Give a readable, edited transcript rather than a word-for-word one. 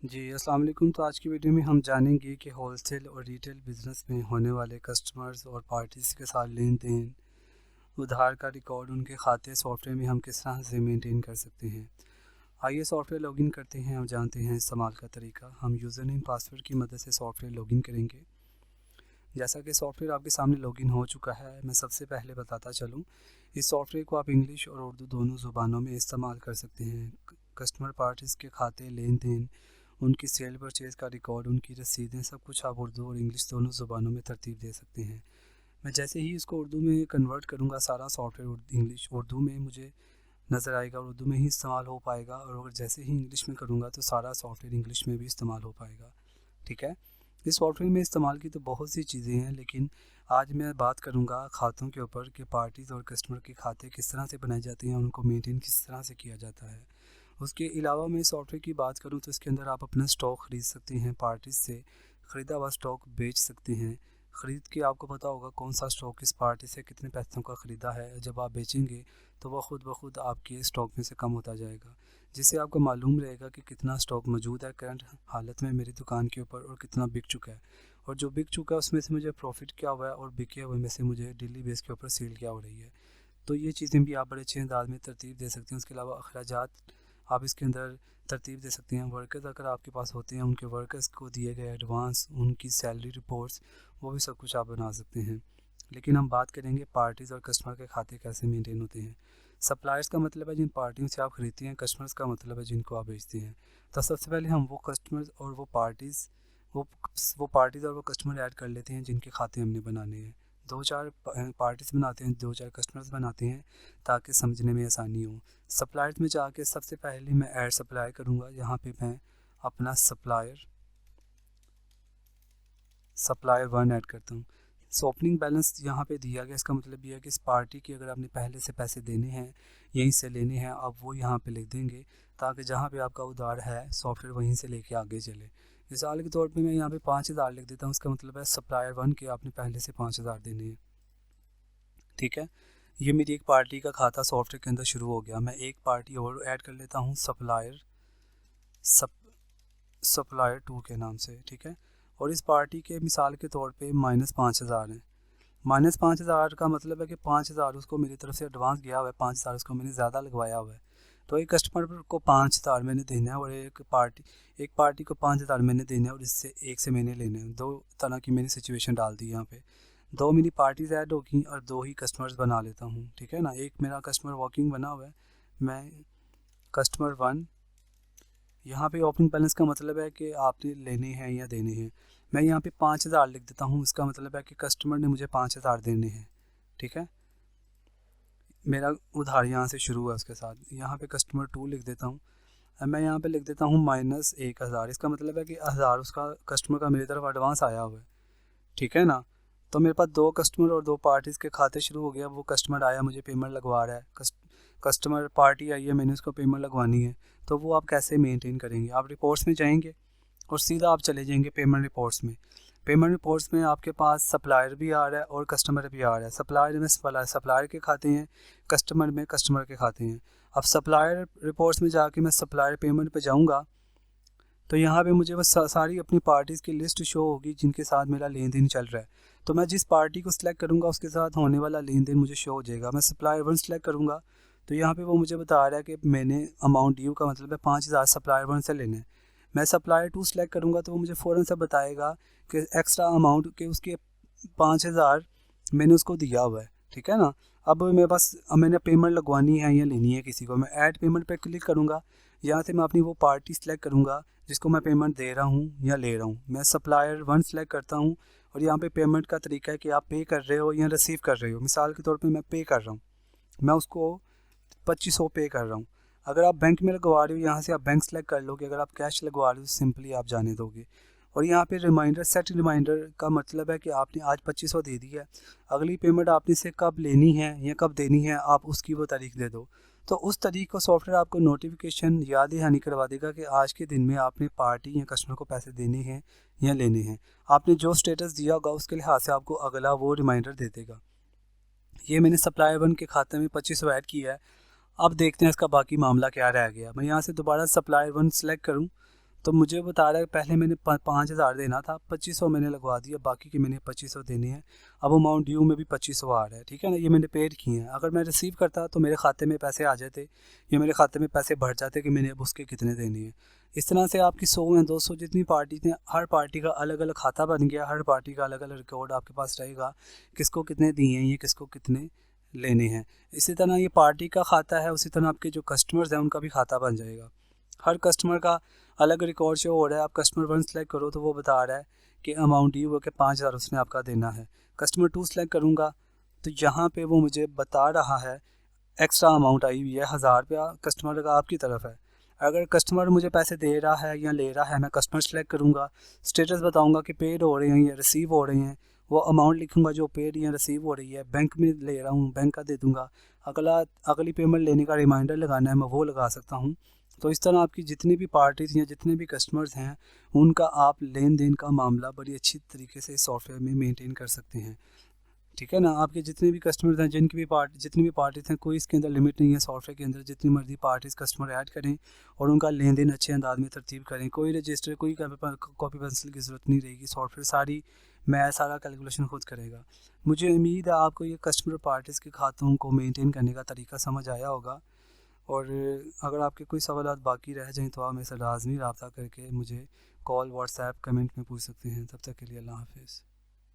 जी, अस्सलाम वालेकुम। तो आज की वीडियो में हम जानेंगे कि होलसेल और रिटेल बिज़नेस में होने वाले कस्टमर्स और पार्टीज़ के साथ लेन-देन, उधार का रिकॉर्ड, उनके खाते सॉफ्टवेयर में हम किस तरह से मेंटेन कर सकते हैं। आइए सॉफ्टवेयर लॉगिन करते हैं और जानते हैं इस्तेमाल का तरीका। हम यूज़र नेम पासवर्ड की मदद से सॉफ्टवेयर लॉगिन करेंगे। जैसा कि सॉफ्टवेयर आपके सामने लॉगिन हो चुका है, मैं सबसे पहले बताता चलूँ, इस सॉफ्टवेयर को आप इंग्लिश और उर्दू दोनों ज़ुबानों में इस्तेमाल कर सकते हैं। कस्टमर पार्टीज़ के खाते, लेन-देन, उनकी सेल परचेज़ का रिकॉर्ड, उनकी रसीदें, सब कुछ आप उर्दू और इंग्लिश दोनों ज़ुबानों में तरतीब दे सकते हैं। मैं जैसे ही इसको उर्दू में कन्वर्ट करूँगा, सारा सॉफ्टवेयर इंग्लिश उर्दू में मुझे नज़र आएगा और उर्दू में ही इस्तेमाल हो पाएगा, और अगर जैसे ही इंग्लिश में करूँगा तो सारा सॉफ्टवेयर इंग्लिश में भी इस्तेमाल हो पाएगा। ठीक है। इस सॉफ्टवेयर में इस्तेमाल की तो बहुत सी चीज़ें हैं, लेकिन आज मैं बात करूँगा खातों के ऊपर कि पार्टीज़ और कस्टमर के खाते किस तरह से बनाए जाते हैं, उनको मेंटेन किस तरह से किया जाता है। उसके अलावा मैं सॉफ्टवेयर की बात करूँ तो इसके अंदर आप अपना स्टॉक ख़रीद सकते हैं, पार्टीज से ख़रीदा हुआ स्टॉक बेच सकते हैं। ख़रीद के आपको पता होगा कौन सा स्टॉक किस पार्टी से कितने पैसों का ख़रीदा है। जब आप बेचेंगे तो वह खुद ब खुद आपके स्टॉक में से कम होता जाएगा, जिससे आपको मालूम रहेगा कि कितना स्टॉक मौजूद है करंट हालत में मेरी दुकान के ऊपर और कितना बिक चुका है, और जो बिक चुका है उसमें से मुझे प्रॉफिट क्या हुआ है और बिके हुए में से मुझे डेली बेस के ऊपर सेल क्या हो रही है। तो ये चीज़ें भी आप बड़े अच्छे अंदाज में तरतीब दे सकते हैं। उसके अलावा अखराजात आप इसके अंदर तरतीब दे सकते हैं। वर्कर्स अगर आपके पास होते हैं, उनके वर्कर्स को दिए गए एडवांस, उनकी सैलरी रिपोर्ट्स, वो भी सब कुछ आप बना सकते हैं। लेकिन हम बात करेंगे पार्टीज़ और कस्टमर के खाते कैसे मेंटेन होते हैं। सप्लायर्स का मतलब है जिन पार्टियों से आप ख़रीदते हैं, कस्टमर्स का मतलब है जिनको आप बेचते हैं। तो सबसे पहले हम वो कस्टमर्स और वो वो पार्टीज़ और वो कस्टमर ऐड कर लेते हैं जिनके खाते हमने बनाने हैं। दो चार पार्टीज़ बनाते हैं, दो चार कस्टमर्स बनाते हैं, ताकि समझने में आसानी हो। सप्लायर्स में जाके सबसे पहले मैं ऐड सप्लाई करूँगा। यहाँ पे मैं अपना सप्लायर 1 ऐड करता हूँ। सो ओपनिंग बैलेंस यहाँ पे दिया गया, इसका मतलब ये है कि इस पार्टी की अगर आपने पहले से पैसे देने हैं, यहीं से लेने हैं, आप वो यहाँ पे लिख देंगे, ताकि जहाँ पे आपका उधार है सॉफ्टवेयर वहीं से लेके आगे चले। मिसाल के तौर पे मैं यहाँ पे 5,000 लिख देता हूँ। इसका मतलब है सप्लायर 1 के आपने पहले से 5,000 देने हैं। ठीक है। ये मेरी एक पार्टी का खाता सॉफ्टवेयर के अंदर शुरू हो गया। मैं एक पार्टी और ऐड कर लेता हूँ सप्लायर 2 के नाम से। ठीक है। और इस पार्टी के मिसाल के तौर पे -5,000 है। -5,000 का मतलब है कि 5,000 उसको मेरी तरफ से एडवांस गया हुआ है, 5,000 उसको मैंने ज़्यादा लगवाया हुआ है। तो एक कस्टमर को 5,000 मैंने देना है और एक पार्टी को 5,000 मैंने देना है, और इससे एक से मैंने लेने हैं। दो तरह की मैंने सिचुएशन डाल दी यहाँ पे। दो मेरी पार्टीज ऐड होगी और दो ही कस्टमर्स बना लेता हूँ। ठीक है ना। एक मेरा कस्टमर वॉकिंग बना हुआ है। मैं कस्टमर 1, यहाँ पे ओपनिंग बैलेंस का मतलब है कि आपने लेने हैं या देने हैं। मैं यहाँ पे 5,000 लिख देता हूँ। इसका मतलब है कि कस्टमर ने मुझे 5,000 देने हैं। ठीक है। मेरा उधार यहाँ से शुरू हुआ उसके साथ। यहाँ पे कस्टमर 2 लिख देता हूँ। मैं यहाँ पे लिख देता हूँ -1,000। इसका मतलब है कि 1,000 उसका कस्टमर का मेरी तरफ एडवांस आया हुआ है। ठीक है ना। तो मेरे पास दो कस्टमर और दो पार्टीज़ के खाते शुरू हो गया। वो कस्टमर आया, मुझे पेमेंट लगवा रहा है, कस्टमर पार्टी आई है, मैंने उसको पेमेंट लगवानी है। तो वो आप कैसे मेंटेन करेंगे? आप रिपोर्ट्स में जाएंगे और सीधा आप चले जाएंगे पेमेंट रिपोर्ट्स में। पेमेंट रिपोर्ट्स में आपके पास सप्लायर भी आ रहा है और कस्टमर भी आ रहा है। सप्लायर में सप्लायर के खाते हैं, कस्टमर में कस्टमर के खाते हैं। अब सप्लायर रिपोर्ट्स में जाके मैं सप्लायर पेमेंट पे जाऊंगा, तो यहाँ पे मुझे बस सारी अपनी पार्टीज़ की लिस्ट शो होगी जिनके साथ मेरा लेन देन चल रहा है। तो मैं जिस पार्टी को सिलेक्ट करूँगा उसके साथ होने वाला लेन देन मुझे शो हो जाएगा। मैं सप्लायर 1 सेलेक्ट करूँगा तो यहाँ पे वो मुझे बता रहा है कि मैंने अमाउंट ड्यू का मतलब है 5,000 सप्लायर 1 से लेने हैं। मैं सप्लायर 2 सेलेक्ट करूँगा तो वो मुझे फ़ौरन से बताएगा कि एक्स्ट्रा अमाउंट के उसके 5,000 मैंने उसको दिया हुआ है। ठीक है ना। अब मेरे पास मैंने पेमेंट लगवानी है या लेनी है किसी को, मैं ऐड पेमेंट पे क्लिक करूँगा। यहाँ से मैं अपनी वो पार्टी सेलेक्ट करूँगा जिसको मैं पेमेंट दे रहा हूँ या ले रहा हूँ। मैं सप्लायर 1 सेलेक्ट करता हूँ और यहाँ पे पेमेंट का तरीका है कि आप पे कर रहे हो या रिसीव कर रहे हो। मिसाल के तौर पे मैं पे कर रहा हूँ, मैं उसको 2,500 पे कर रहा हूँ। अगर आप बैंक में लगवा रहे हो, यहाँ से आप बैंक सेलेक्ट कर लोगे। अगर आप कैश लगवा रहे हो तो सिंपली आप जाने दोगे। और यहाँ पे रिमाइंडर सेट रिमाइंडर का मतलब है कि आपने आज 2,500 दे दी है, अगली पेमेंट आपने से कब लेनी है या कब देनी है, आप उसकी वो तारीख दे दो। तो उस तारीख को सॉफ्टवेयर आपको नोटिफिकेशन याद दहानी करवा देगा कि आज के दिन में आपने पार्टी या कस्टमर को पैसे देने हैं या लेने हैं। आपने जो स्टेटस दिया होगा उसके लिहाज से आपको अगला वो रिमाइंडर दे देगा। ये मैंने सप्लायर 1 के खाते में 2,500 ऐड किया है। अब देखते हैं इसका बाकी मामला क्या रह गया। मैं यहाँ से दोबारा सप्लायर 1 सेलेक्ट करूँ तो मुझे बता रहा है पहले मैंने 5,000 देना था, 2,500 मैंने लगवा दिया, बाकी के मैंने 2,500 देने हैं। अब अमाउंट ड्यू में भी 2,500 आ रहा है, ठीक है ना, ये मैंने पेड किए हैं। अगर मैं रिसीव करता तो मेरे खाते में पैसे आ जाते या मेरे खाते में पैसे बढ़ जाते कि मैंने अब उसके कितने देने हैं। इस तरह से आपकी 100 या 200 जितनी पार्टी थी, हर पार्टी का अलग अलग खाता बन गया, हर पार्टी का अलग अलग रिकॉर्ड आपके पास रहेगा, किसको कितने दिए हैं, ये किसको कितने लेने हैं। इसी तरह ये पार्टी का खाता है, उसी तरह आपके जो कस्टमर्स हैं उनका भी खाता बन जाएगा। हर कस्टमर का अलग रिकॉर्ड शो हो रहा है। आप कस्टमर 1 सेलेक्ट करो तो वो बता रहा है कि अमाउंट ड्यू है कि 5,000 उसने आपका देना है। कस्टमर 2 सेलेक्ट करूँगा तो यहाँ पे वो मुझे बता रहा है एक्स्ट्रा अमाउंट आई हुई है, 1,000 रुपया कस्टमर का आपकी तरफ है। अगर कस्टमर मुझे पैसे दे रहा है या ले रहा है, मैं कस्टमर सेलेक्ट करूँगा, स्टेटस बताऊँगा कि पेड हो रहे हैं या रिसीव हो रहे हैं, वो अमाउंट लिखूँगा जो पेड या रिसीव हो रही है, बैंक में ले रहा हूँ बैंक का दे दूँगा, अगली पेमेंट लेने का रिमाइंडर लगाना है मैं वो लगा सकता हूँ। तो इस तरह आपकी जितनी भी पार्टीज हैं, जितने भी कस्टमर्स हैं, उनका आप लेन देन का मामला बड़ी अच्छी तरीके से सॉफ्टवेयर में मेंटेन कर सकते हैं, ठीक है ना। आपके जितने भी कस्टमर्स हैं, जितनी भी पार्टीज हैं, कोई इसके अंदर लिमिट नहीं है। सॉफ्टवेयर के अंदर जितनी मर्जी पार्टीज कस्टमर ऐड करें और उनका लेन देन अच्छे अंदाज में तरतीब करें। कोई रजिस्टर, कोई कॉपी पेंसिल की ज़रूरत नहीं रहेगी। सॉफ्टवेयर सारा कैलकुलेशन खुद करेगा। मुझे उम्मीद है आपको ये कस्टमर पार्टीज़ के खातों को मेनटेन करने का तरीका समझ आया होगा। और अगर आपके कोई सवालात बाकी रह जाएँ तो आप मेरे से लाज़मी रब्ता करके मुझे कॉल, व्हाट्सएप, कमेंट में पूछ सकते हैं। तब तक के लिए अल्लाह हाफ़िज़।